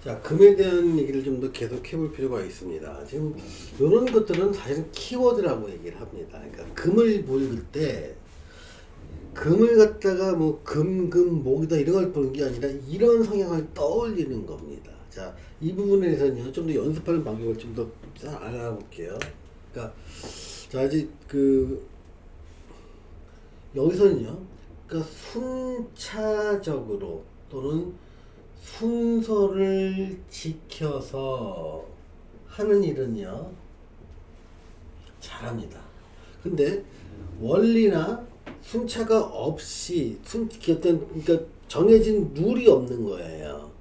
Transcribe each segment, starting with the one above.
자, 금에 대한 얘기를 좀 더 계속 해볼 필요가 있습니다. 지금 이런 것들은 사실은 키워드라고 얘기를 합니다. 그러니까 금을 보일 때 금을 갖다가 뭐 목이다 이런 걸 보는 게 아니라 이런 성향을 떠올리는 겁니다. 자, 이 부분에 대해서는요 좀 더 연습하는 방법을 좀 더 알아볼게요. 그러니까 자, 이제 여기서는요, 그러니까 순차적으로 또는 순서를 지켜서 하는 일은요 잘합니다. 근데 원리나 순차가 없이 그러니까 정해진 룰이 없는 거예요.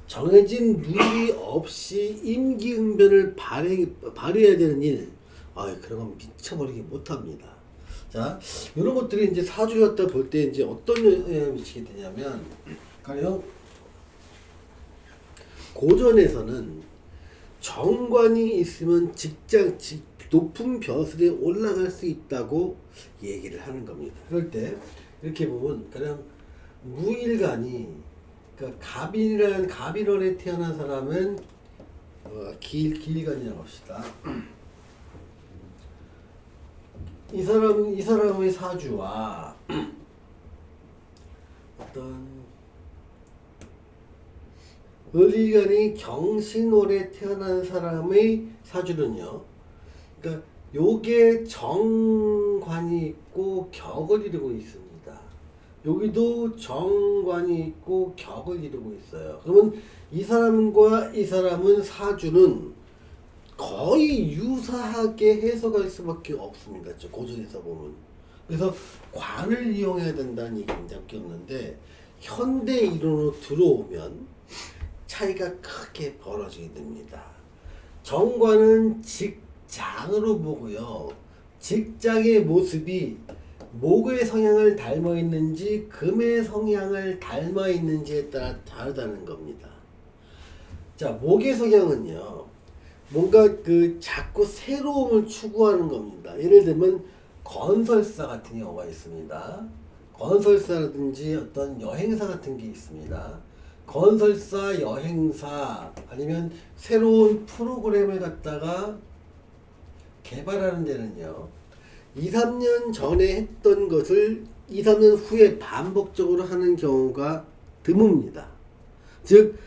정해진 룰이 없이 임기응변을 발휘해야 되는 일, 그런 건 미쳐버리게 못합니다. 자, 이런 것들이 이제 사주를 갖다 볼 때 이제 어떤 영향을 미치게 되냐면, 가령 고전에서는 정관이 있으면 높은 벼슬에 올라갈 수 있다고 얘기를 하는 겁니다. 그럴 때 이렇게 보면 그냥 무일간이, 그러니까 갑인월에 태어난 사람은 기일간이라고 합시다. 이 사람의 사주와 어떤 을일간이 경신월에 태어난 사람의 사주는요, 그러니까 요게 정관이 있고 격을 이루고 있습니다. 여기도 정관이 있고 격을 이루고 있어요. 그러면 이 사람과 이 사람은 사주는 거의 유사하게 해석할 수밖에 없습니다. 고전에서 보면. 그래서 관을 이용해야 된다는 얘기밖에 없는데, 현대 이론으로 들어오면 차이가 크게 벌어지게 됩니다. 정관은 직장으로 보고요. 직장의 모습이 목의 성향을 닮아 있는지 금의 성향을 닮아 있는지에 따라 다르다는 겁니다. 자, 목의 성향은요, 뭔가 자꾸 새로움을 추구하는 겁니다. 예를 들면 건설사 같은 경우가 있습니다. 건설사라든지 어떤 여행사 같은 게 있습니다. 건설사, 여행사, 아니면 새로운 프로그램을 갖다가 개발하는 데는요, 2, 3년 전에 했던 것을 2, 3년 후에 반복적으로 하는 경우가 드뭅니다. 즉,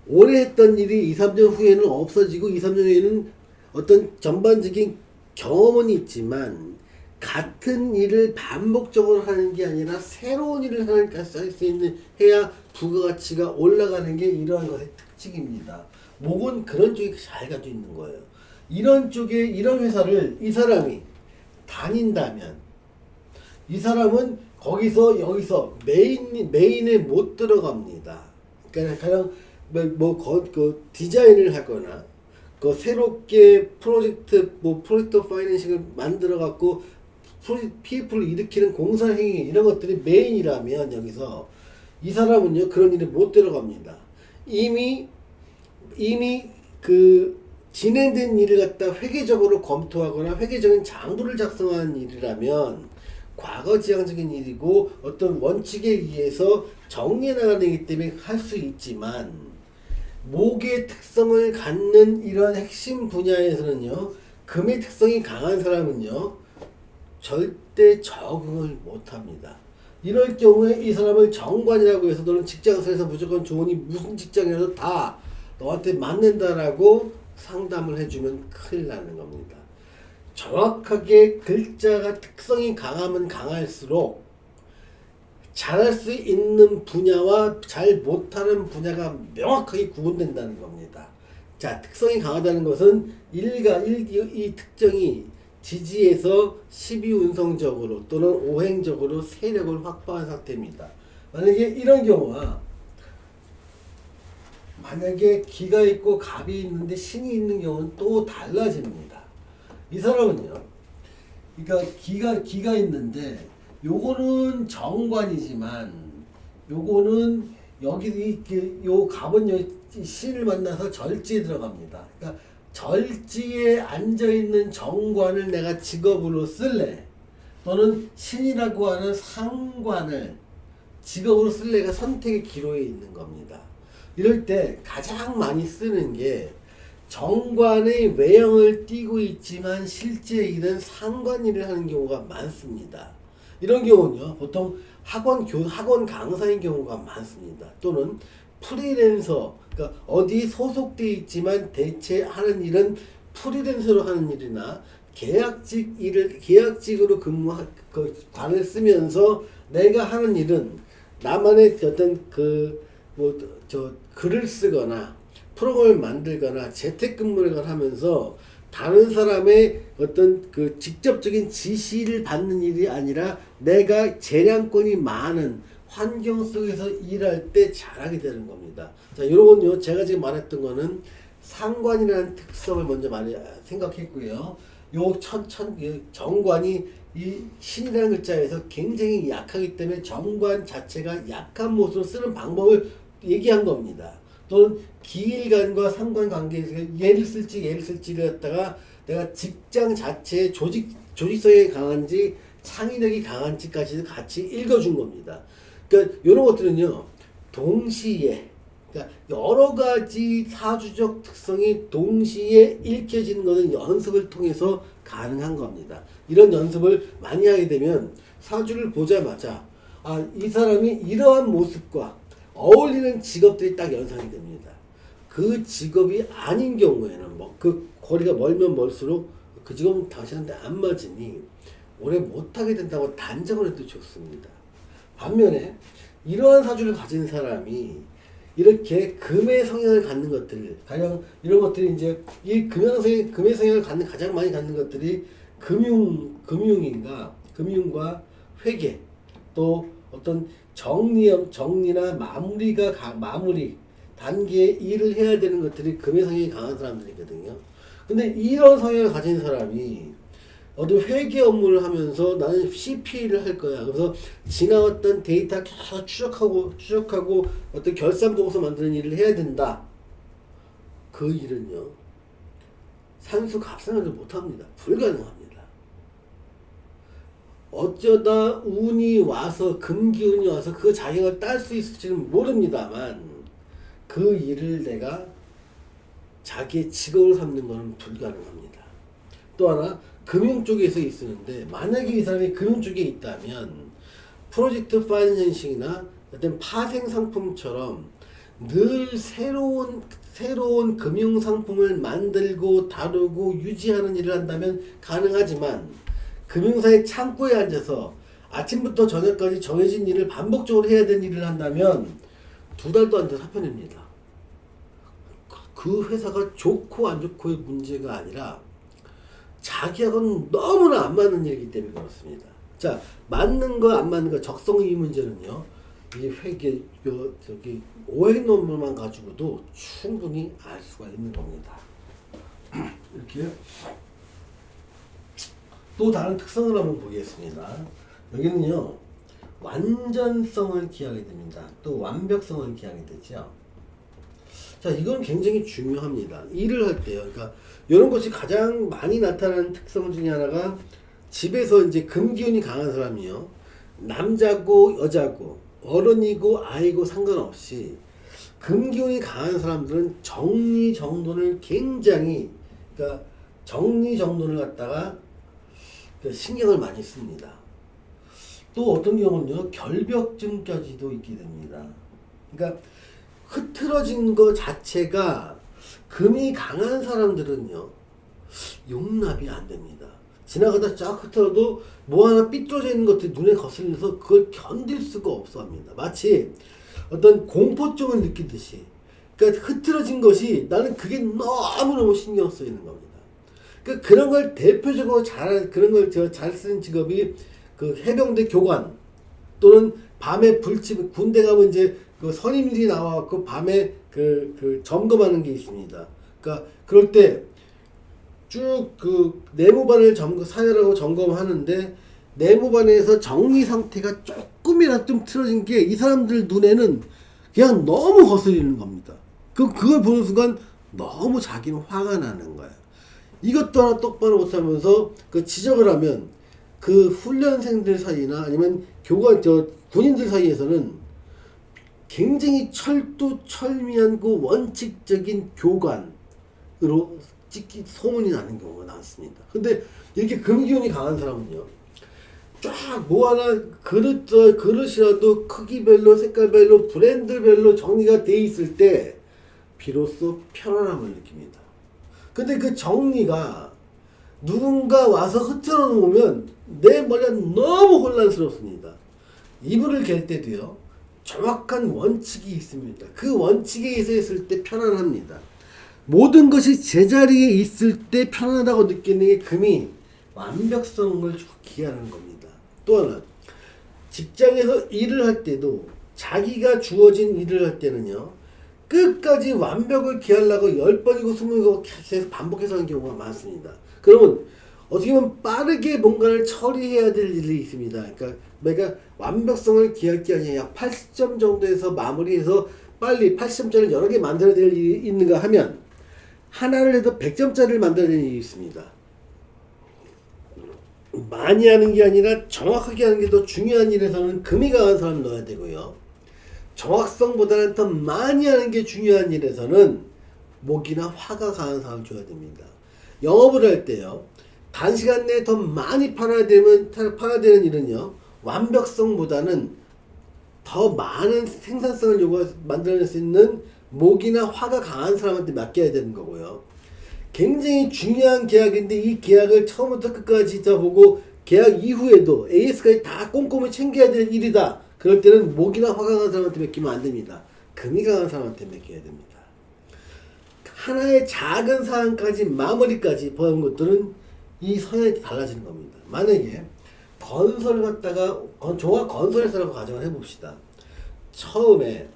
올해 했던 일이 2, 3년 후에는 없어지고 2, 3년 후에는 어떤 전반적인 경험은 있지만 같은 일을 반복적으로 하는 게 아니라 새로운 일을 할 수 있는, 해야 부가가치가 올라가는 게 이러한 것의 특징입니다. 목은 그런 쪽이 잘 가지고 있는 거예요. 이런 쪽에, 이런 회사를 이 사람이 다닌다면 이 사람은 거기서 여기서 메인에 못 들어갑니다. 그러니까 가령 디자인을 하거나 새롭게 프로젝트 파이낸싱을 만들어 갖고 PF를 일으키는 공사 행위, 이런 것들이 메인이라면 여기서 이 사람은요 그런 일에 못 들어갑니다. 이미 진행된 일을 갖다 회계적으로 검토하거나 회계적인 장부를 작성하는 일이라면 과거지향적인 일이고 어떤 원칙에 의해서 정리해 나가는 일이기 때문에 할 수 있지만, 목의 특성을 갖는 이런 핵심 분야에서는요, 금의 특성이 강한 사람은요 절대 적응을 못합니다. 이럴 경우에 이 사람을 정관이라고 해서 너는 직장에서 무조건 좋으니 무슨 직장이라도 다 너한테 맞는다라고 상담을 해주면 큰일 나는 겁니다. 정확하게 글자가 특성이 강하면 강할수록 잘할 수 있는 분야와 잘 못하는 분야가 명확하게 구분된다는 겁니다. 자, 특성이 강하다는 것은 이 특정이 지지에서 12운성적으로 또는 오행적으로 세력을 확보한 상태입니다. 만약에 이런 경우와 만약에 기가 있고 갑이 있는데 신이 있는 경우는 또 달라집니다. 이 사람은요, 그러니까 기가 있는데 요거는 정관이지만 요거는 여기 요 갑은 신을 만나서 절지에 들어갑니다. 그러니까 절지에 앉아있는 정관을 내가 직업으로 쓸래, 또는 신이라고 하는 상관을 직업으로 쓸래가 선택의 기로에 있는 겁니다. 이럴 때 가장 많이 쓰는 게 정관의 외형을 띠고 있지만 실제 일은 상관 일을 하는 경우가 많습니다. 이런 경우는요, 보통 학원 강사인 경우가 많습니다. 또는 프리랜서, 그러니까 어디 소속돼 있지만 대체 하는 일은 프리랜서로 하는 일이나 계약직으로 관을 쓰면서 내가 하는 일은 나만의 어떤 글을 쓰거나 프로그램을 만들거나 재택근무를 하면서 다른 사람의 어떤 그 직접적인 지시를 받는 일이 아니라 내가 재량권이 많은 환경 속에서 일할 때 잘하게 되는 겁니다. 자, 요런요, 제가 지금 말했던 거는 상관이라는 특성을 먼저 생각했고요. 정관이 이 신이라는 글자에서 굉장히 약하기 때문에 정관 자체가 약한 모습으로 쓰는 방법을 얘기한 겁니다. 또는 기일관과 상관관계에서 얘를 쓸지를 갖다가 내가 직장 자체의 조직성이 강한지 창의력이 강한지까지도 같이 읽어준 겁니다. 그러니까 이런 것들은요, 동시에, 그러니까 여러 가지 사주적 특성이 동시에 읽혀지는 것은 연습을 통해서 가능한 겁니다. 이런 연습을 많이 하게 되면 사주를 보자마자 이 사람이 이러한 모습과 어울리는 직업들이 딱 연상이 됩니다. 그 직업이 아닌 경우에는 그 거리가 멀면 멀수록 그 직업은 당신한테 안 맞으니 오래 못하게 된다고 단정을 해도 좋습니다. 반면에 이러한 사주를 가진 사람이 이렇게 금의 성향을 갖는 것들, 가령 이런 것들이 이제 이 금의 성향을 가장 많이 갖는 것들이 금융과 회계, 또 어떤 정리나 마무리 단계의 일을 해야 되는 것들이 금의 성향이 강한 사람들이거든요. 근데 이런 성향을 가진 사람이 어떤 회계 업무를 하면서 나는 CPA를 할 거야. 그래서 지나왔던 데이터 계속 추적하고 어떤 결산 보고서 만드는 일을 해야 된다. 그 일은요, 산수갑산을 못합니다. 불가능합니다. 어쩌다 운이 와서 금기운이 와서 그 자격을 딸 수 있을지는 모릅니다만 그 일을 내가 자기의 직업을 삼는 것은 불가능합니다. 또 하나, 금융 쪽에서 있었는데 만약에 이 사람이 금융 쪽에 있다면 프로젝트 파이낸싱이나 어떤 파생 상품처럼 늘 새로운 금융 상품을 만들고 다루고 유지하는 일을 한다면 가능하지만 금융사의 창고에 앉아서 아침부터 저녁까지 정해진 일을 반복적으로 해야 되는 일을 한다면 2달도 안 돼서 사표냅니다. 그 회사가 좋고 안 좋고의 문제가 아니라 자기하고는 너무나 안 맞는 일이기 때문에 그렇습니다. 자, 맞는 거 안 맞는 거 적성의 문제는요, 이 회계 오행 논문만 가지고도 충분히 알 수가 있는 겁니다. 이렇게 또 다른 특성을 한번 보겠습니다. 여기는요, 완전성을 기하게 됩니다. 또 완벽성을 기하게 되죠. 자, 이건 굉장히 중요합니다. 일을 할 때요. 그러니까 이런 것이 가장 많이 나타나는 특성 중에 하나가, 집에서 이제 금기운이 강한 사람이요, 남자고 여자고 어른이고 아이고 상관없이 금기운이 강한 사람들은 정리정돈을 굉장히, 그러니까 정리정돈을 갖다가 신경을 많이 씁니다. 또 어떤 경우는요, 결벽증까지도 있게 됩니다. 그러니까 흐트러진 것 자체가 금이 강한 사람들은요, 용납이 안 됩니다. 지나가다 쫙 흐트러도 뭐 하나 삐뚤어져 있는 것들이 눈에 거슬려서 그걸 견딜 수가 없어 합니다. 마치 어떤 공포증을 느끼듯이. 그러니까 흐트러진 것이 나는 그게 너무너무 신경 쓰이는 겁니다. 그러니까 그런 걸 대표적으로 그런 걸 잘 쓰는 직업이 그 해병대 교관, 또는 밤에 불집, 군대 가면 이제 그 선임들이 나와갖고 밤에 그 점검하는 게 있습니다. 그러니까 그럴 때 쭉 그 내무반을 사열하고 점검하는데, 내무반에서 정리 상태가 조금이라도 좀 틀어진 게 이 사람들 눈에는 그냥 너무 거슬리는 겁니다. 그걸 보는 순간 너무 자기는 화가 나는 거야. 이것도 하나 똑바로 못하면서 그 지적을 하면 그 훈련생들 사이나 아니면 군인들 사이에서는 굉장히 철두철미한 그 원칙적인 교관으로 소문이 나는 경우가 많습니다. 근데 이렇게 금기운이 강한 사람은요, 쫙 뭐 하나 그릇이라도 크기별로 색깔별로 브랜드별로 정리가 돼 있을 때 비로소 편안함을 느낍니다. 근데 그 정리가 누군가 와서 흐트러 놓으면 내 머리가 너무 혼란스럽습니다. 이불을 갤 때도요, 정확한 원칙이 있습니다. 그 원칙에 의해서 있을 때 편안합니다. 모든 것이 제자리에 있을 때 편안하다고 느끼는 게 금이 완벽성을 기하는 겁니다. 또 하나, 직장에서 일을 할 때도 자기가 주어진 일을 할 때는요, 끝까지 완벽을 기하려고 10번이고 20번이고 계속 반복해서 하는 경우가 많습니다. 그러면 어떻게 보면 빠르게 뭔가를 처리해야 될 일이 있습니다. 그러니까 내가 완벽성을 기할 게 아니라 약 80점 정도에서 마무리해서 빨리 80점짜리를 여러 개 만들어야 될 일이 있는가 하면 하나를 해도 100점짜리를 만들어야 될 일이 있습니다. 많이 하는 게 아니라 정확하게 하는 게 더 중요한 일에서는 금이 강한 사람을 넣어야 되고요. 정확성보다는 더 많이 하는 게 중요한 일에서는 목이나 화가 강한 사람을 줘야 됩니다. 영업을 할 때요, 단시간 내에 더 많이 팔아야 되는 일은요, 완벽성보다는 더 많은 생산성을 만들어낼 수 있는 목이나 화가 강한 사람한테 맡겨야 되는 거고요. 굉장히 중요한 계약인데 이 계약을 처음부터 끝까지 지켜보고 계약 이후에도 AS까지 다 꼼꼼히 챙겨야 될 일이다. 그럴 때는 목이나 화가 강한 사람한테 맡기면 안 됩니다. 금이 강한 사람한테 맡겨야 됩니다. 하나의 작은 사항까지 마무리까지 보는 것들은 이 성향이 달라지는 겁니다. 만약에 건설을 갖다가 종합 건설회사라고 가정을 해봅시다. 처음에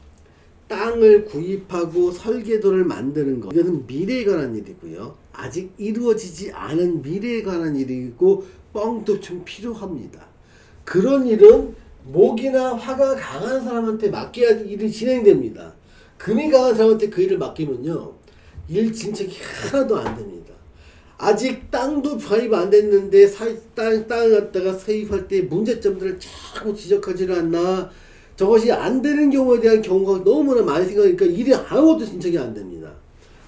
땅을 구입하고 설계도를 만드는 것, 이것은 미래에 관한 일이고요. 아직 이루어지지 않은 미래에 관한 일이고 뻥도 좀 필요합니다. 그런 일은 목이나 화가 강한 사람한테 맡겨야 일이 진행됩니다. 금이 강한 사람한테 그 일을 맡기면요, 일 진척이 하나도 안 됩니다. 아직 땅도 가입 안 됐는데 땅을 갖다가 세입할 때 문제점들을 자꾸 지적하지를 않나, 저것이 안 되는 경우에 대한 경우가 너무나 많이 생기니까 일이 아무것도 진척이 안 됩니다.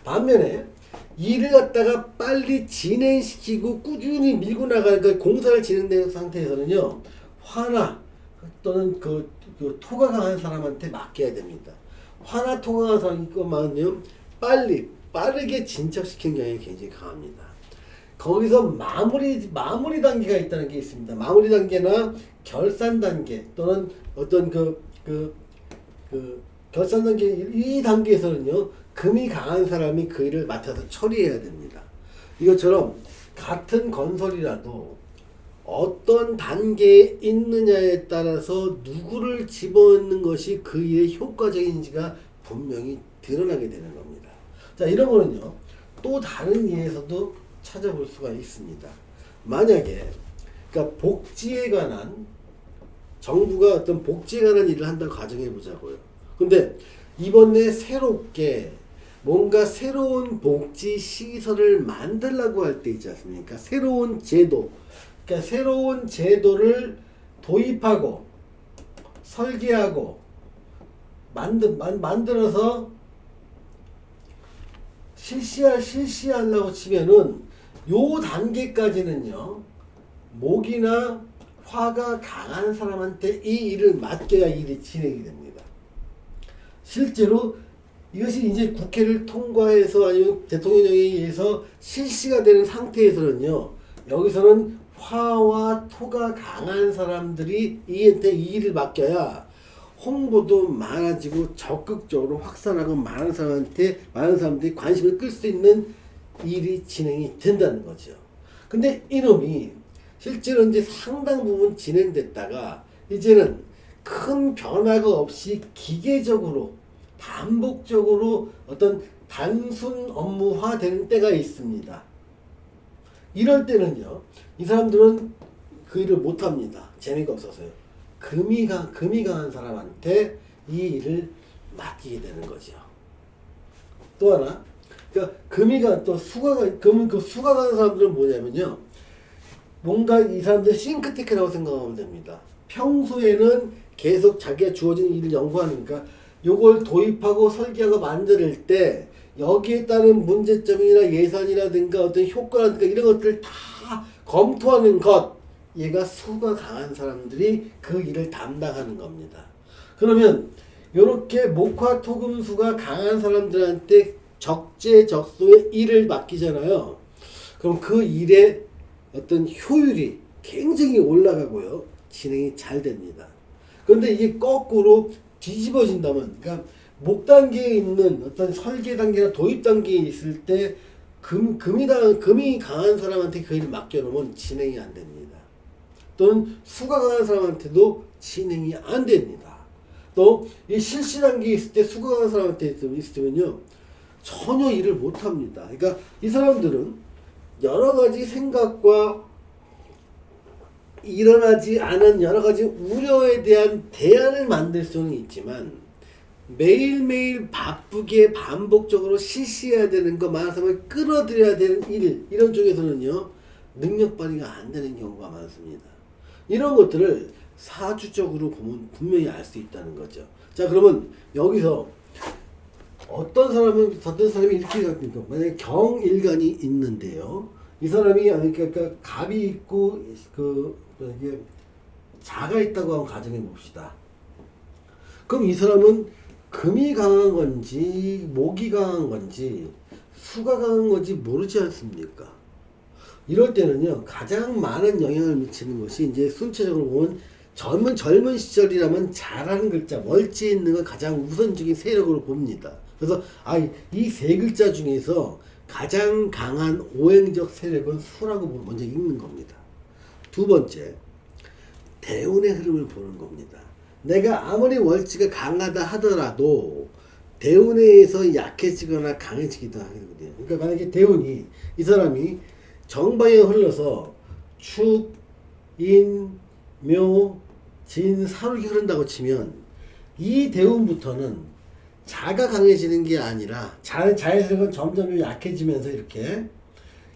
반면에 일을 갖다가 빨리 진행시키고 꾸준히 밀고 나가니까 공사를 진행된 상태에서는요, 화나 또는 그 토가 강한 사람한테 맡겨야 됩니다. 화나 토가 강한 사람이 있고만요, 빠르게 진척시키는 경향이 굉장히 강합니다. 거기서 마무리 단계가 있다는 게 있습니다. 마무리 단계나 결산 단계 또는 어떤 결산 단계, 이 단계에서는요, 금이 강한 사람이 그 일을 맡아서 처리해야 됩니다. 이것처럼 같은 건설이라도 어떤 단계에 있느냐에 따라서 누구를 집어넣는 것이 그 일의 효과적인지가 분명히 드러나게 되는 겁니다. 자, 이런 거는요, 또 다른 예에서도 찾아볼 수가 있습니다. 만약에 그러니까 복지에 관한, 정부가 어떤 복지에 관한 일을 한다고 가정해 보자고요. 근데 이번에 새롭게 뭔가 새로운 복지 시설을 만들려고 할 때 있지 않습니까? 새로운 제도, 그러니까 새로운 제도를 도입하고 설계하고 만들어서 실시하려고 치면은 요 단계까지는요, 목이나 화가 강한 사람한테 이 일을 맡겨야 일이 진행이 됩니다. 실제로 이것이 이제 국회를 통과해서 아니면 대통령에 의해서 실시가 되는 상태에서는요, 여기서는 화와 토가 강한 사람들이 이한테 이 일을 맡겨야 홍보도 많아지고 적극적으로 확산하고 많은 사람들이 관심을 끌 수 있는 일이 진행이 된다는 거죠. 근데 이놈이 실제로 이제 상당 부분 진행됐다가 이제는 큰 변화가 없이 기계적으로 반복적으로 어떤 단순 업무화 되는 때가 있습니다. 이럴 때는요, 이 사람들은 그 일을 못합니다. 재미가 없어서요. 금이 강한 사람한테 이 일을 맡기게 되는 거죠. 또 하나, 그러니까 그 수가 강한 사람들은 뭐냐면요, 뭔가 이 사람들 싱크테크라고 생각하면 됩니다. 평소에는 계속 자기가 주어진 일을 연구하니까 요걸 도입하고 설계하고 만들 때 여기에 따른 문제점이나 예산이라든가 어떤 효과라든가 이런 것들을 다 검토하는 것, 얘가 수가 강한 사람들이 그 일을 담당하는 겁니다. 그러면 이렇게 목화토금수가 강한 사람들한테 적재적소의 일을 맡기잖아요. 그럼 그 일의 어떤 효율이 굉장히 올라가고요, 진행이 잘 됩니다. 그런데 이게 거꾸로 뒤집어진다면, 그러니까 목 단계에 있는 어떤 설계 단계나 도입 단계에 있을 때 금이 강한 사람한테 그 일을 맡겨놓으면 진행이 안 됩니다. 또는 수가 강한 사람한테도 진행이 안 됩니다. 또 이 실시 단계에 있을 때 수가 강한 사람한테 있으면요, 전혀 일을 못 합니다. 그러니까 이 사람들은 여러 가지 생각과 일어나지 않은 여러 가지 우려에 대한 대안을 만들 수는 있지만 매일매일 바쁘게 반복적으로 실시해야 되는 거, 말하자면 끌어들여야 되는 일, 이런 쪽에서는요, 능력 발휘가 안 되는 경우가 많습니다. 이런 것들을 사주적으로 보면 분명히 알 수 있다는 거죠. 자, 그러면 여기서 어떤 사람이 이렇게 생각합니까? 만약에 경일간이 있는데요, 이 사람이 그러니까 갑이 있고 이게 자가 있다고 한번 가정해 봅시다. 그럼 이 사람은 금이 강한 건지 목이 강한 건지 수가 강한 건지 모르지 않습니까? 이럴 때는요, 가장 많은 영향을 미치는 것이 이제 순차적으로 보면 젊은 시절이라면 잘하는 글자, 월지에 있는 걸 가장 우선적인 세력으로 봅니다. 그래서 이 세 글자 중에서 가장 강한 오행적 세력은 수라고 먼저 읽는 겁니다. 두 번째, 대운의 흐름을 보는 겁니다. 내가 아무리 월지가 강하다 하더라도 대운에 의해서 약해지거나 강해지기도 하거든요. 그러니까 만약에 대운이, 이 사람이 정방에 흘러서 축, 인, 묘, 진, 사로 이렇게 흐른다고 치면 이 대운부터는 자가 강해지는 게 아니라 자연스러운 점점 약해지면서 이렇게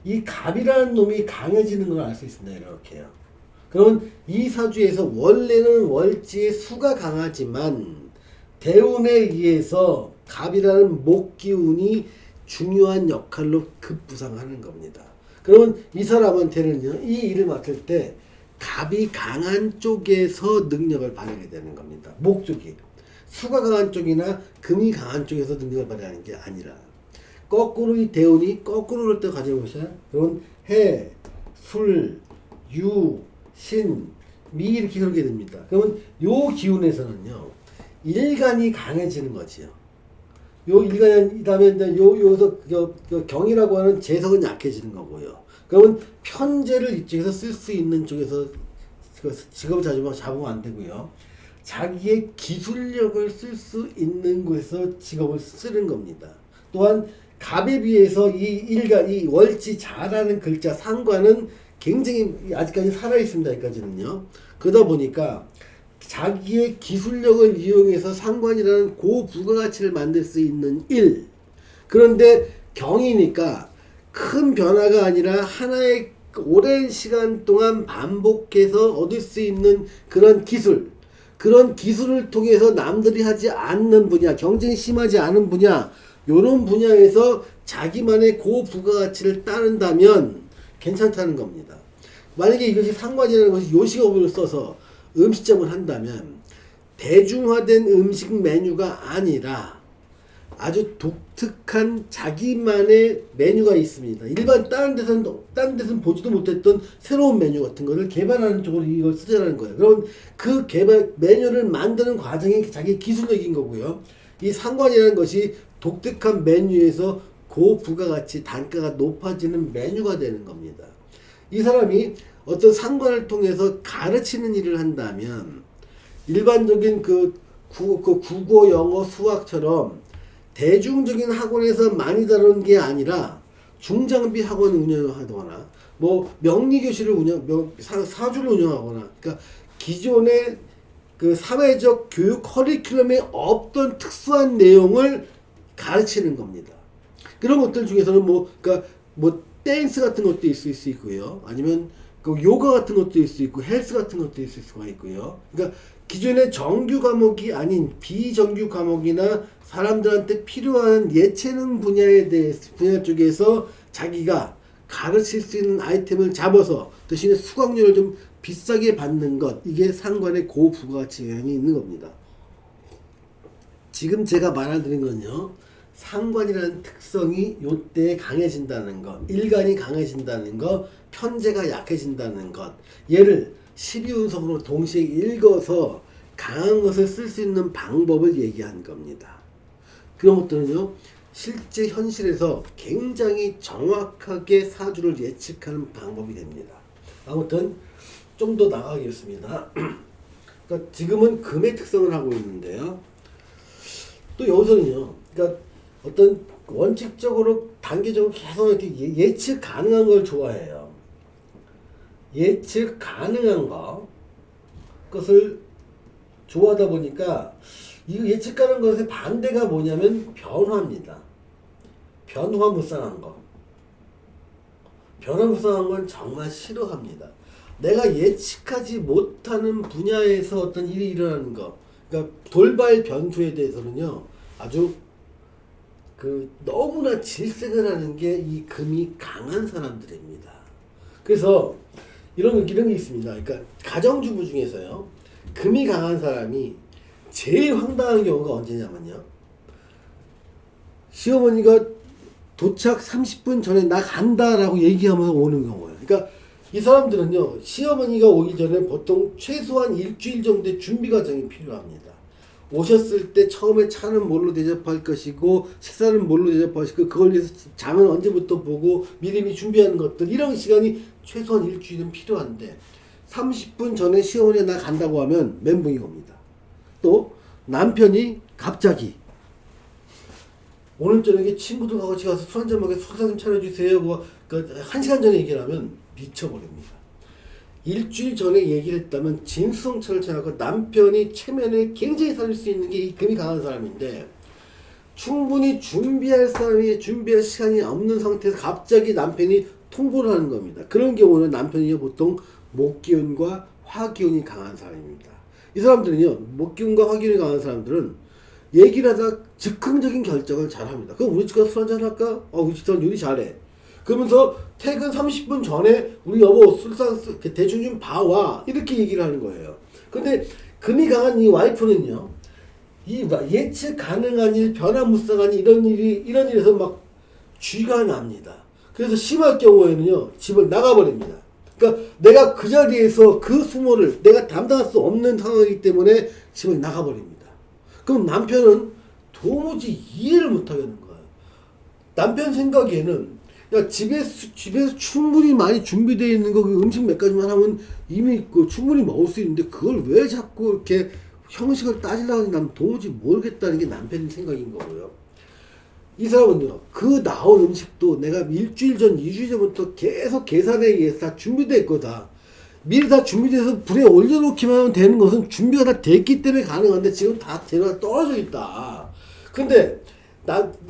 이 갑이라는 놈이 강해지는 걸 알 수 있습니다. 이렇게요. 그러면 이 사주에서 원래는 월지의 수가 강하지만 대운에 의해서 갑이라는 목기운이 중요한 역할로 급부상하는 겁니다. 그러면 이 사람한테는요, 이 일을 맡을 때 갑이 강한 쪽에서 능력을 발휘하게 되는 겁니다. 목 쪽이. 수가 강한 쪽이나 금이 강한 쪽에서 능력을 발휘하는 게 아니라 거꾸로 이 대운이 거꾸로 그럴 때 가져보세요. 그러면 해, 술, 유, 신, 미 이렇게 흐르게 됩니다. 그러면 요 기운에서는요, 일간이 강해지는 거지요. 요 일간이, 다음에 이제 여기서 경이라고 하는 재석은 약해지는 거고요. 그러면 편재를 이쪽에서 쓸 수 있는 쪽에서 직업을 잡으면 안 되고요. 자기의 기술력을 쓸 수 있는 곳에서 직업을 쓰는 겁니다. 또한 갑에 비해서 이 월지 자라는 글자 상관은 굉장히 아직까지 살아있습니다. 여기까지는요. 그러다 보니까 자기의 기술력을 이용해서 상관이라는 고부가가치를 만들 수 있는 일. 그런데 경이니까 큰 변화가 아니라 하나의 오랜 시간 동안 반복해서 얻을 수 있는 그런 기술, 그런 기술을 통해서 남들이 하지 않는 분야, 경쟁이 심하지 않은 분야, 이런 분야에서 자기만의 고부가가치를 따른다면 괜찮다는 겁니다. 만약에 이것이 상관이라는 것이 요식업으로 써서 음식점을 한다면 대중화된 음식 메뉴가 아니라 아주 독특한 자기만의 메뉴가 있습니다. 일반 다른 데서는 보지도 못했던 새로운 메뉴 같은 거를 개발하는 쪽으로 이걸 쓰자는 거예요. 그럼 그 개발 메뉴를 만드는 과정이 자기 기술력인 거고요. 이 상관이라는 것이 독특한 메뉴에서 고부가가치 단가가 높아지는 메뉴가 되는 겁니다. 이 사람이 어떤 상관을 통해서 가르치는 일을 한다면 일반적인 국어, 영어, 수학처럼 대중적인 학원에서 많이 다루는 게 아니라 중장비 학원 운영하거나 뭐 명리교실을 사주를 운영하거나, 그러니까 기존의 그 사회적 교육 커리큘럼에 없던 특수한 내용을 가르치는 겁니다. 그런 것들 중에서는 그러니까 댄스 같은 것도 있을 수 있고요. 아니면 요가 같은 것도 있을 수 있고 헬스 같은 것도 있을 수가 있고요. 그러니까 기존의 정규 과목이 아닌 비정규 과목이나 사람들한테 필요한 예체능 분야 쪽에서 자기가 가르칠 수 있는 아이템을 잡아서 대신에 수강료를 좀 비싸게 받는 것, 이게 상관의 고부가치 영향이 있는 겁니다. 지금 제가 말해드린 건요, 상관이라는 특성이 요때 강해진다는 것, 일간이 강해진다는 것, 편제가 약해진다는 것, 얘를 12운석으로 동시에 읽어서 강한 것을 쓸 수 있는 방법을 얘기한 겁니다. 그런 것들은요, 실제 현실에서 굉장히 정확하게 사주를 예측하는 방법이 됩니다. 아무튼 좀 더 나가겠습니다. 그러니까 지금은 금의 특성을 하고 있는데요. 또 여기서는요, 그러니까 어떤 원칙적으로 단계적으로 계속 이렇게 예측 가능한 걸 좋아해요. 예측 가능한 것을 좋아하다 보니까 이 예측 가능한 것의 반대가 뭐냐면 변화입니다. 변화무쌍한 거. 변화무쌍한 건 정말 싫어합니다. 내가 예측하지 못하는 분야에서 어떤 일이 일어나는 거, 그러니까 돌발 변수에 대해서는요, 아주 너무나 질색을 하는 게 이 금이 강한 사람들입니다. 그래서 이런 게 있습니다. 그러니까 가정주부 중에서요, 금이 강한 사람이 제일 황당한 경우가 언제냐면요, 시어머니가 도착 30분 전에 나 간다라고 얘기하면서 오는 경우예요. 그러니까 이 사람들은요, 시어머니가 오기 전에 보통 최소한 일주일 정도의 준비 과정이 필요합니다. 오셨을 때 처음에 차는 뭘로 대접할 것이고, 식사는 뭘로 대접할 것이고, 그걸 위해서 장은 언제부터 보고 미리미리 준비하는 것들, 이런 시간이 최소한 일주일은 필요한데 30분 전에 시어머니가 나 간다고 하면 멘붕이 옵니다. 또 남편이 갑자기 오늘 저녁에 친구들과 같이 가서 술 한잔 먹게 숙사 좀 차려주세요. 한 시간 전에 얘기를 하면 미쳐버립니다. 일주일 전에 얘기를 했다면 진수성찬을 차려고 남편이 체면에 굉장히 살릴 수 있는 게 이 금이 강한 사람인데, 충분히 준비할 시간이 없는 상태에서 갑자기 남편이 통보를 하는 겁니다. 그런 경우는 남편이 보통 목기운과 화기운이 강한 사람입니다. 이 사람들은요, 목기운과 화기운이 강한 사람들은 얘기를 하다 즉흥적인 결정을 잘 합니다. 그럼 우리 집 가서 술 한잔 할까? 우리 집 사람 요리 잘해. 그러면서 퇴근 30분 전에 우리 여보 술상 대충 좀 봐와, 이렇게 얘기를 하는 거예요. 근데 금이 강한 이 와이프는요, 이 예측 가능한 일, 변화무쌍한 이런 일에서 막 쥐가 납니다. 그래서 심할 경우에는요, 집을 나가버립니다. 그러니까 내가 그 자리에서 그 수모를 내가 담당할 수 없는 상황이기 때문에 집을 나가버립니다. 그럼 남편은 도무지 이해를 못하겠는 거예요. 남편 생각에는 야, 집에서 충분히 많이 준비되어 있는 거, 그 음식 몇 가지만 하면 이미 충분히 먹을 수 있는데 그걸 왜 자꾸 이렇게 형식을 따지려고 하는지 난 도무지 모르겠다는 게 남편 생각인 거고요. 이 사람은요, 그 나온 음식도 내가 일주일 전, 2주일 전부터 계속 계산에 의해서 다 준비되어 있거다. 미리 다 준비돼서 불에 올려놓기만 하면 되는 것은 준비가 다 됐기 때문에 가능한데 지금 다 재료가 떨어져 있다. 근데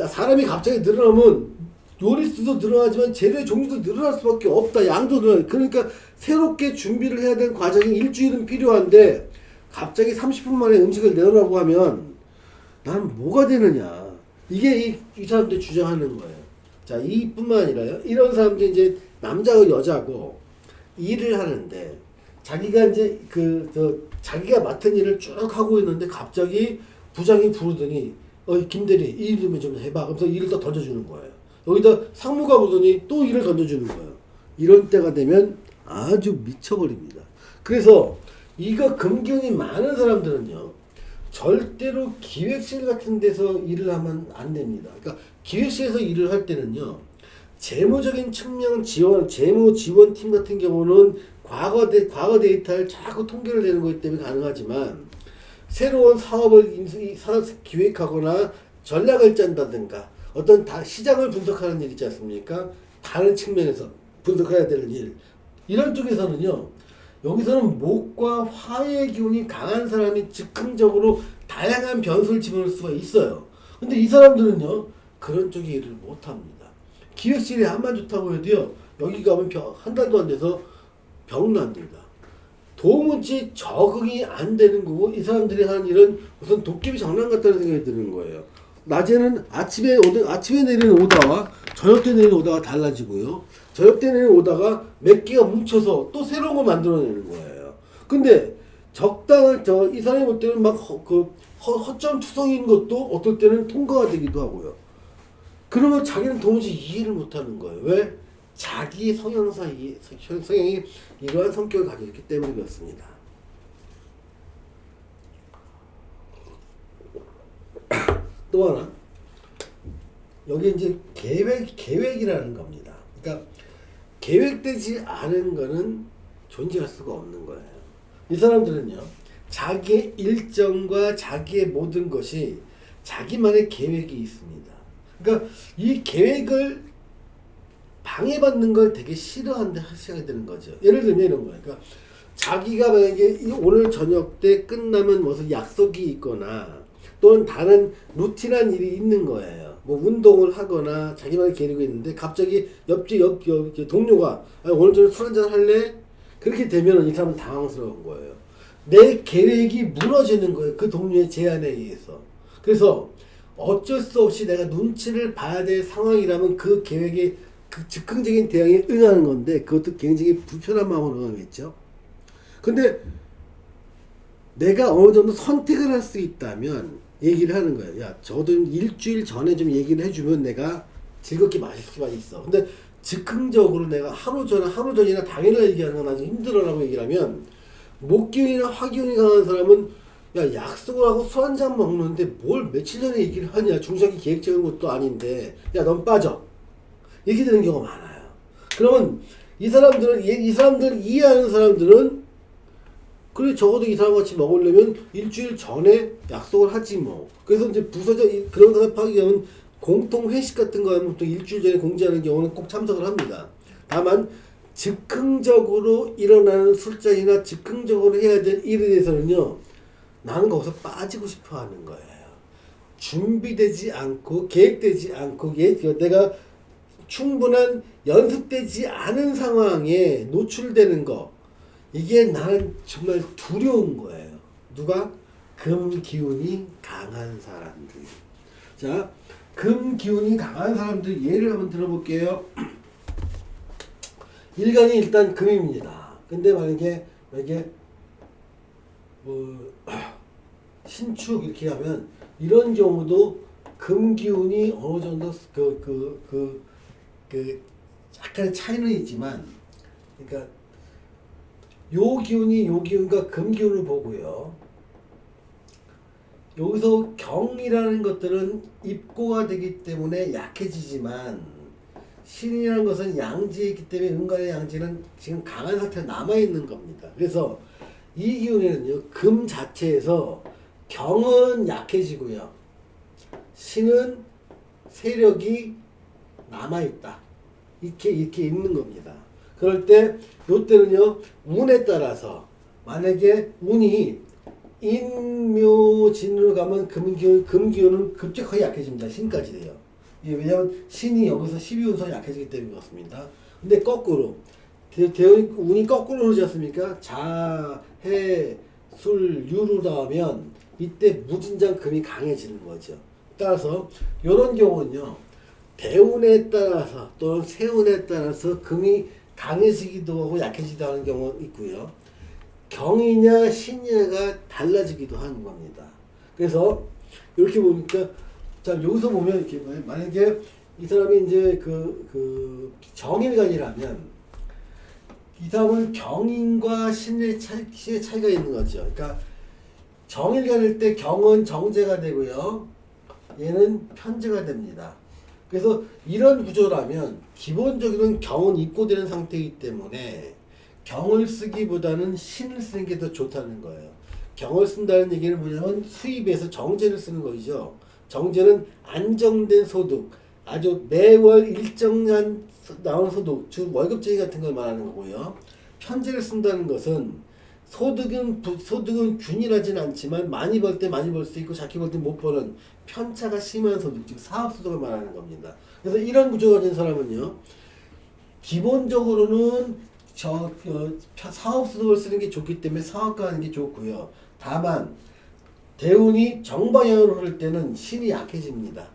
사람이 갑자기 늘어나면 요리수도 늘어나지만 재료의 종류도 늘어날 수밖에 없다. 양도 늘어나. 그러니까 새롭게 준비를 해야 되는 과정이 일주일은 필요한데 갑자기 30분 만에 음식을 내놓으라고 하면 나는 뭐가 되느냐. 이게 이 사람들이 주장하는 거예요. 자, 이뿐만 아니라요, 이런 사람들이 이제 남자고 여자고 일을 하는데 자기가 이제 자기가 맡은 일을 쭉 하고 있는데 갑자기 부장이 부르더니 김대리 이 일 좀 해봐. 그래서 일을 더 던져주는 거예요. 여기다 상무가 부르더니 또 일을 던져주는 거예요. 이런 때가 되면 아주 미쳐버립니다. 그래서 이거 금기운이 많은 사람들은요, 절대로 기획실 같은 데서 일을 하면 안 됩니다. 그러니까 기획실에서 일을 할 때는요, 재무적인 측면 재무 지원팀 같은 경우는 과거 데이터를 자꾸 통계를 내는 거기 때문에 가능하지만, 새로운 사업을 기획하거나 전략을 짠다든가 어떤 시장을 분석하는 일 있지 않습니까? 다른 측면에서 분석해야 될 일, 이런 쪽에서는요, 여기서는 목과 화의 기운이 강한 사람이 즉흥적으로 다양한 변수를 집어넣을 수가 있어요. 근데 이 사람들은요, 그런 쪽의 일을 못합니다. 기획실에 한만 좋다고 해도요, 여기 가면 한 달도 안 돼서 병 납니다. 도무지 적응이 안 되는 거고 이 사람들이 하는 일은 무슨 도깨비 장난 같다는 생각이 드는 거예요. 낮에는 아침에 내리는 오다와 저녁 때 내리는 오다가 달라지고요. 저녁 때 내리는 오다가 몇 개가 뭉쳐서 또 새로운 걸 만들어내는 거예요. 근데 적당한 이 사람이 볼 때는 막 허점 투성인 것도 어떨 때는 통과가 되기도 하고요. 그러면 자기는 도무지 이해를 못하는 거예요. 왜? 자기 성향이 이러한 성격을 가지고 있기 때문에 그렇습니다. 또 하나, 여기 이제 계획이라는 겁니다. 그러니까 계획되지 않은 거는 존재할 수가 없는 거예요. 이 사람들은요, 자기의 일정과 자기의 모든 것이 자기만의 계획이 있습니다. 그러니까 이 계획을 방해받는 걸 되게 싫어하는데 하셔야 되는 거죠. 예를 들면 이런 거예요. 그러니까 자기가 만약에 오늘 저녁 때 끝나면 무슨 약속이 있거나 또는 다른 루틴한 일이 있는 거예요. 뭐 운동을 하거나 자기만의 계획이 있는데 갑자기 옆 동료가 오늘 저녁 술 한잔 할래? 그렇게 되면 이 사람은 당황스러운 거예요. 내 계획이 무너지는 거예요. 그 동료의 제안에 의해서. 그래서 어쩔 수 없이 내가 눈치를 봐야 될 상황이라면 그 계획에 그 즉흥적인 대응에 응하는 건데 그것도 굉장히 불편한 마음으로 응하겠죠. 근데 내가 어느 정도 선택을 할 수 있다면 얘기를 하는 거예요. 야, 저도 일주일 전에 좀 얘기를 해주면 내가 즐겁게 마실 수가 있어. 근데 즉흥적으로 내가 하루 전이나 당일날 얘기하는 건 아주 힘들어라고 얘기를 하면 목기운이나 화기운이 강한 사람은 야, 약속을 하고 술 한잔 먹는데 뭘 며칠 전에 얘기를 하냐. 중장기 계획적인 것도 아닌데 야, 넌 빠져. 이렇게 되는 경우가 많아요. 그러면 이 사람들 이해하는 사람들은 그래 적어도 이 사람 같이 먹으려면 일주일 전에 약속을 하지 뭐. 그래서 이제 부서적 그런 사람 파기하면 공통 회식 같은 거 하면 또 일주일 전에 공지하는 경우는 꼭 참석을 합니다. 다만 즉흥적으로 일어나는 술자리나 즉흥적으로 해야 될 일에 대해서는요. 나는 거기서 빠지고 싶어 하는 거예요. 준비되지 않고 계획되지 않고 내가 충분한 연습되지 않은 상황에 노출되는 거 이게 나는 정말 두려운 거예요. 누가? 금기운이 강한 사람들. 자, 금기운이 강한 사람들 예를 한번 들어볼게요. 일간이 일단 금입니다. 근데 만약에 신축 이렇게 하면 이런 경우도 금기운이 어느 정도 약간의 차이는 있지만, 그러니까 요 기운과 금기운을 보고요. 여기서 경이라는 것들은 입고가 되기 때문에 약해지지만 신이라는 것은 양지에 있기 때문에 음간의 양지는 지금 강한 상태로 남아있는 겁니다. 그래서 이 기운에는요, 금 자체에서 경은 약해지고요. 신은 세력이 남아있다. 이렇게 있는 겁니다. 그럴 때, 요때는요, 운에 따라서, 만약에 운이 인묘진으로 가면 금기운은 급격하게 약해집니다. 신까지 돼요. 왜냐면 신이 여기서 12운서 약해지기 때문에 그렇습니다. 근데 거꾸로, 운이 거꾸로 흐르지 않습니까? 자, 해, 술, 유로 하면 이때 무진장 금이 강해지는 거죠. 따라서, 요런 경우는요, 대운에 따라서 또는 세운에 따라서 금이 강해지기도 하고 약해지기도 하는 경우가 있고요. 경이냐 신이냐가 달라지기도 하는 겁니다. 그래서 이렇게 보니까 자 여기서 보면 이렇게 만약에 이 사람이 이제 정일간이라면 이 사람은 경인과 신의 차이가 있는 거죠. 그러니까 정일간일 때 경은 정제가 되고요. 얘는 편제가 됩니다. 그래서 이런 구조라면 기본적으로는 경은 입고되는 상태이기 때문에 경을 쓰기보다는 신을 쓰는 게 더 좋다는 거예요. 경을 쓴다는 얘기는 뭐냐면 수입에서 정제를 쓰는 거죠. 정제는 안정된 소득, 아주 매월 일정한 나오는 소득, 즉 월급쟁이 같은 걸 말하는 거고요. 편제를 쓴다는 것은 소득은 균일하진 않지만 많이 벌 때 많이 벌 수 있고 작게 벌 때 못 버는 편차가 심한 소득, 즉 사업소득을 말하는 겁니다. 그래서 이런 구조가 가진 사람은요, 기본적으로는 사업수동을 쓰는 게 좋기 때문에 사업가 하는 게 좋고요. 다만 대운이 정방향으로 흐를 때는 신이 약해집니다.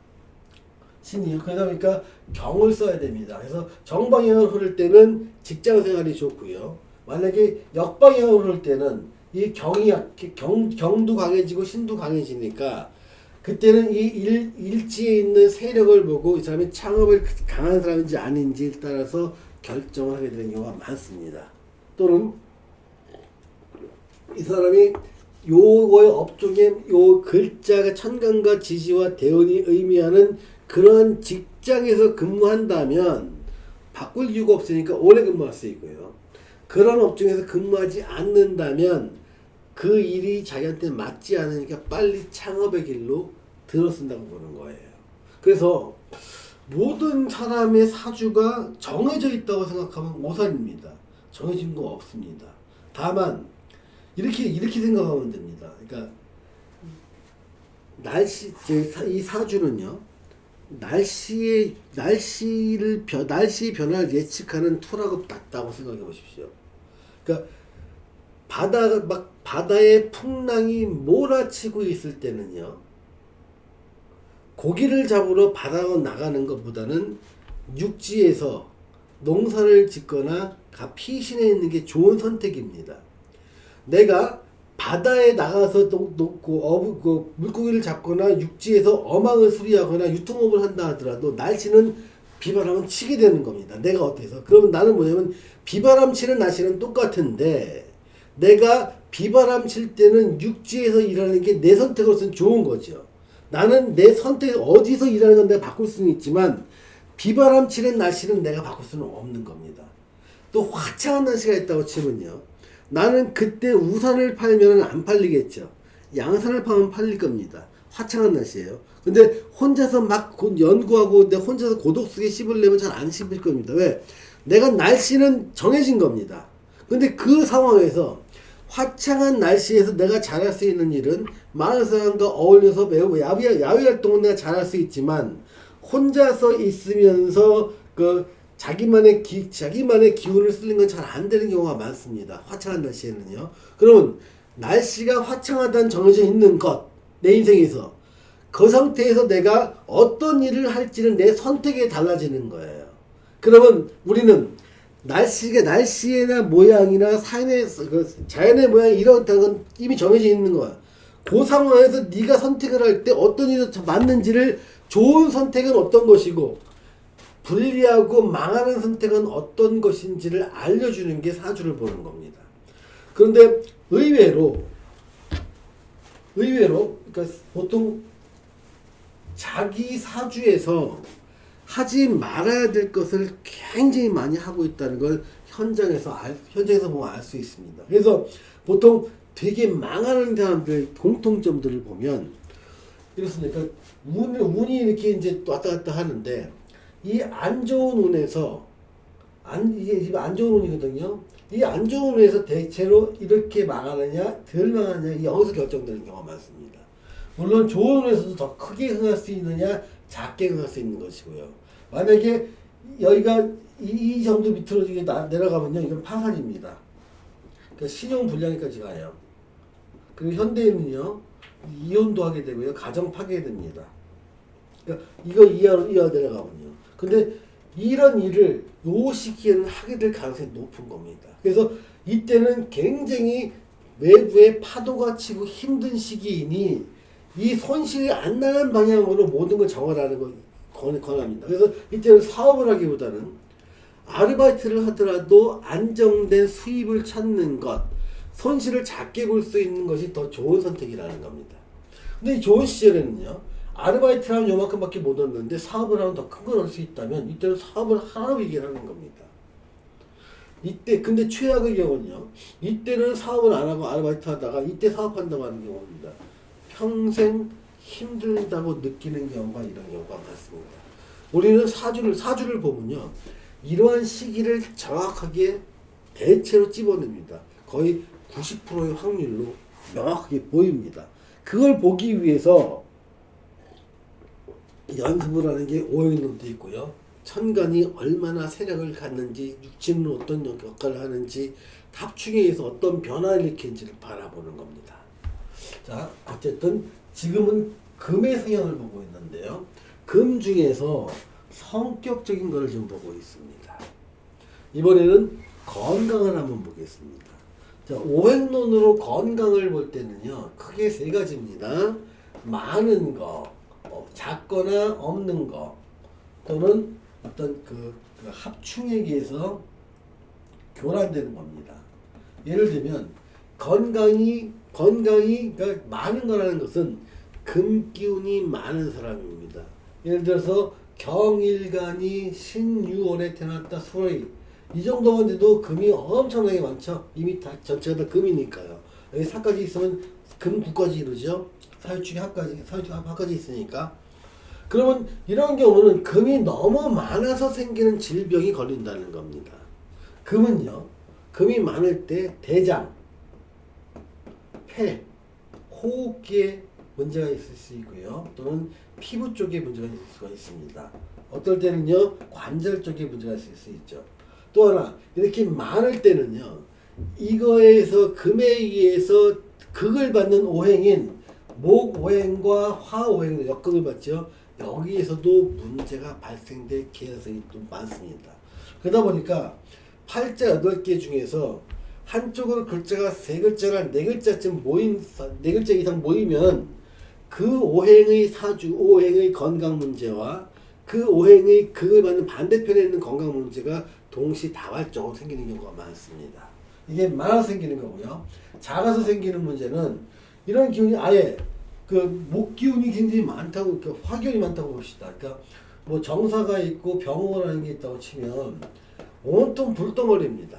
신이요. 그러다 보니까 경을 써야 됩니다. 그래서 정방향으로 흐를 때는 직장 생활이 좋고요. 만약에 역방향으로 흐를 때는 이 경도 강해지고 신도 강해지니까 그때는 이 일지에 있는 세력을 보고 이 사람이 창업을 강한 사람인지 아닌지에 따라서 결정을 하게 되는 경우가 많습니다. 또는 이 사람이 요거의 업종에 요 글자가 천간과 지지와 대운이 의미하는 그런 직장에서 근무한다면 바꿀 이유가 없으니까 오래 근무할 수 있고요. 그런 업종에서 근무하지 않는다면 그 일이 자기한테 맞지 않으니까 빨리 창업의 길로 들어선다고 보는 거예요. 그래서 모든 사람의 사주가 정해져 있다고 생각하면 오산입니다. 정해진 거 없습니다. 다만 이렇게 생각하면 됩니다. 그러니까 이 사주는요, 날씨 변화를 예측하는 툴하고 같다고 생각해 보십시오. 그러니까 바다에 풍랑이 몰아치고 있을 때는요, 고기를 잡으러 바다로 나가는 것보다는 육지에서 농사를 짓거나 피신해 있는 게 좋은 선택입니다. 내가 바다에 나가서 물고기를 잡거나 육지에서 어망을 수리하거나 유통업을 한다 하더라도 날씨는 비바람은 치게 되는 겁니다. 내가 어때서? 그러면 나는 뭐냐면 비바람 치는 날씨는 똑같은데 내가 비바람 칠 때는 육지에서 일하는 게 내 선택으로서는 좋은 거죠. 나는 내 선택 어디서 일하는 건 내가 바꿀 수는 있지만 비바람 치는 날씨는 내가 바꿀 수는 없는 겁니다. 또 화창한 날씨가 있다고 치면요, 나는 그때 우산을 팔면 안 팔리겠죠. 양산을 팔면 팔릴 겁니다. 화창한 날씨예요. 근데 혼자서 막 연구하고 내 혼자서 고독 속에 씹으려면 잘 안 씹을 겁니다. 왜? 내가 날씨는 정해진 겁니다. 근데 그 상황에서 화창한 날씨에서 내가 잘할 수 있는 일은 많은 사람과 어울려서 매우 야외 활동은 내가 잘할 수 있지만 혼자서 있으면서 자기만의 기운을 쓰는 건 잘 안 되는 경우가 많습니다. 화창한 날씨에는요. 그러면 날씨가 화창하다는 정해져 있는 것, 내 인생에서 그 상태에서 내가 어떤 일을 할지는 내 선택에 달라지는 거예요. 그러면 우리는 날씨나 모양이나 자연의 모양이 이렇다는 건 이미 정해져 있는 거야. 그 상황에서 네가 선택을 할 때 어떤 일이 더 맞는지를, 좋은 선택은 어떤 것이고 불리하고 망하는 선택은 어떤 것인지를 알려주는 게 사주를 보는 겁니다. 그런데 의외로 그러니까 보통 자기 사주에서 하지 말아야 될 것을 굉장히 많이 하고 있다는 걸 현장에서 보면 알 수 있습니다. 그래서 보통 되게 망하는 사람들의 공통점들을 보면 이렇습니다. 그러니까 운이 이렇게 이제 왔다 갔다 하는데 이 안 좋은 운에서 이게 안 좋은 운이거든요. 이 안 좋은 운에서 대체로 이렇게 망하느냐 덜 망하느냐 여기서 결정되는 경우가 많습니다. 물론 좋은 운에서도 더 크게 흥할 수 있느냐 작게 흥할 수 있는 것이고요. 만약에 여기가 이 정도 밑으로 내려가면요, 이건 파산입니다. 그러니까 신용 불량까지 가요. 그리고 현대인은요, 이혼도 하게 되고요, 가정 파괴됩니다. 그러니까 이거 이하로 내려가면요. 근데 이런 일을 요 시기에는 하게 될 가능성이 높은 겁니다. 그래서 이때는 굉장히 외부에 파도가 치고 힘든 시기이니 이 손실이 안 나는 방향으로 모든 걸 정하라는 걸 권합니다. 그래서 이때는 사업을 하기보다는 아르바이트를 하더라도 안정된 수입을 찾는 것, 손실을 작게 볼 수 있는 것이 더 좋은 선택이라는 겁니다. 근데 이 좋은 시절에는요, 아르바이트를 하면 요만큼밖에 못 얻는데 사업을 하면 더 큰 걸 얻을 수 있다면 이때는 사업을 하라고 얘기를 하는 겁니다. 근데 최악의 경우는요, 이때는 사업을 안 하고 아르바이트 하다가 이때 사업한다고 하는 경우입니다. 평생 힘들다고 느끼는 경우가 이런 경우가 많습니다. 우리는 사주를 보면요, 이러한 시기를 정확하게 대체로 집어냅니다. 거의 90%의 확률로 명확하게 보입니다. 그걸 보기 위해서 연습을 하는 게 오행론도 있고요, 천간이 얼마나 세력을 갖는지, 육친은 어떤 역할을 하는지, 합충에 의해서 어떤 변화를 일으키는지를 바라보는 겁니다. 자, 어쨌든 지금은 금의 성향을 보고 있는데요. 금 중에서 성격적인 것을 좀 보고 있습니다. 이번에는 건강을 한번 보겠습니다. 자, 오행론으로 건강을 볼 때는요, 크게 세 가지입니다. 많은 거, 작거나 없는 거, 또는 어떤 그 합충에 의해서 교란되는 겁니다. 예를 들면 건강이 그러니까 많은 거라는 것은 금기운이 많은 사람입니다. 예를 들어서 경일간이 신유월에 태어났다 수월이 이 정도만 돼도 금이 엄청나게 많죠. 이미 다 전체가 다 금이니까요. 여기 사까지 있으면 금 9까지 이루죠. 사유축이 합까지 있으니까. 그러면 이런 경우는 금이 너무 많아서 생기는 질병이 걸린다는 겁니다. 금은요, 금이 많을 때 대장, 폐, 호흡기에 문제가 있을 수 있고요. 또는 피부 쪽에 문제가 있을 수가 있습니다. 어떨 때는요, 관절 쪽에 문제가 있을 수 있죠. 또 하나, 이렇게 많을 때는요, 이거에서 금에 의해서 극을 받는 오행인 목 오행과 화 오행의 역극을 받죠. 여기에서도 문제가 발생될 가능성이 좀 많습니다. 그러다 보니까 팔자 8개 중에서 한쪽으로 글자가 3글자나 4글자쯤 모인 4글자 이상 모이면 그 오행의 사주, 오행의 건강 문제와 그 오행의 극을 받는 반대편에 있는 건강 문제가 동시다발적으로 생기는 경우가 많습니다. 이게 많아서 생기는 거고요. 작아서 생기는 문제는 이런 기운이 아예 그 목 기운이 굉장히 많다고, 그 화기운이 많다고 봅시다. 그러니까 뭐 정사가 있고 병호라는 게 있다고 치면 온통 불덩어리입니다.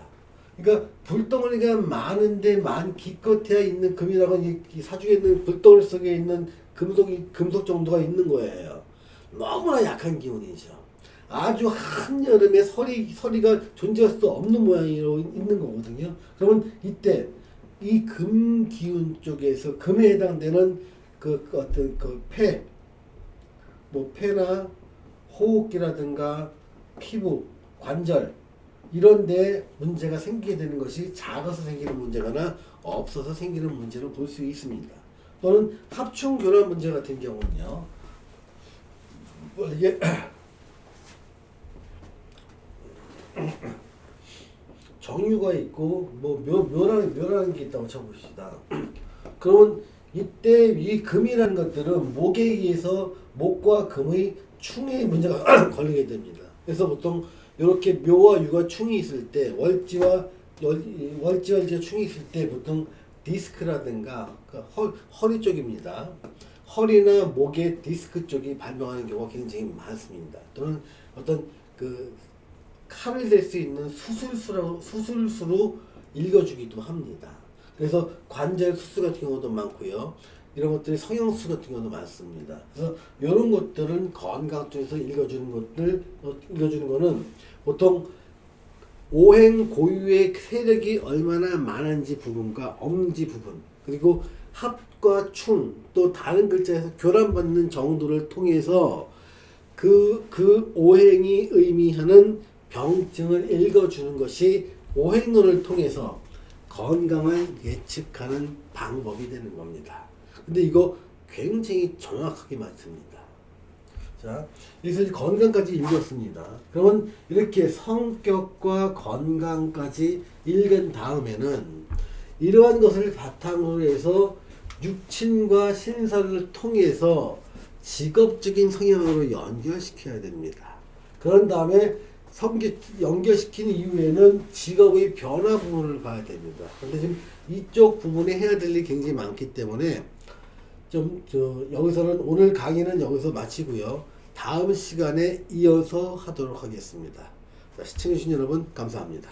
그러니까 불덩어리가 많은데 기껏해야 있는 금이라고 이 사주에 있는 불덩어리 속에 있는 금속 정도가 있는 거예요. 너무나 약한 기운이죠. 아주 한여름에 서리가 존재할 수 없는 모양으로 있는 거거든요. 그러면 이때 이 금 기운 쪽에서 금에 해당되는 그 어떤 그 폐나 호흡기라든가 피부, 관절 이런 데 문제가 생기게 되는 것이 작아서 생기는 문제거나 없어서 생기는 문제로 볼 수 있습니다. 또는 합충 교란 문제 같은 경우는요. 이게 정유가 있고 뭐 묘라는 게 있다고 쳐봅시다. 그러면 이때 이 금이라는 것들은 목에 의해서 목과 금의 충에 문제가 걸리게 됩니다. 그래서 보통 이렇게 묘와 유가 충이 있을 때 월지와 충이 있을 때 보통 디스크라든가 허리 쪽입니다. 허리나 목의 디스크 쪽이 발병하는 경우가 굉장히 많습니다. 또는 어떤 그 칼을 댈 수 있는 수술수로 읽어주기도 합니다. 그래서 관절 수술 같은 경우도 많고요. 이런 것들이 성형수 같은 경우도 많습니다. 그래서 이런 것들은 건강 쪽에서 읽어주는 거는 보통 오행 고유의 세력이 얼마나 많은지 부분과 없는지 부분, 그리고 합과 충, 또 다른 글자에서 교란받는 정도를 통해서 그 오행이 의미하는 병증을 읽어주는 것이 오행론을 통해서 건강을 예측하는 방법이 되는 겁니다. 근데 이거 굉장히 정확하게 맞습니다. 자, 여기서 건강까지 읽었습니다. 그러면 이렇게 성격과 건강까지 읽은 다음에는 이러한 것을 바탕으로 해서 육친과 신사를 통해서 직업적인 성향으로 연결시켜야 됩니다. 그런 다음에 연결시킨 이후에는 직업의 변화 부분을 봐야 됩니다. 그런데 지금 이쪽 부분에 해야 될 일이 굉장히 많기 때문에 여기서는 오늘 강의는 여기서 마치고요. 다음 시간에 이어서 하도록 하겠습니다. 시청해주신 여러분 감사합니다.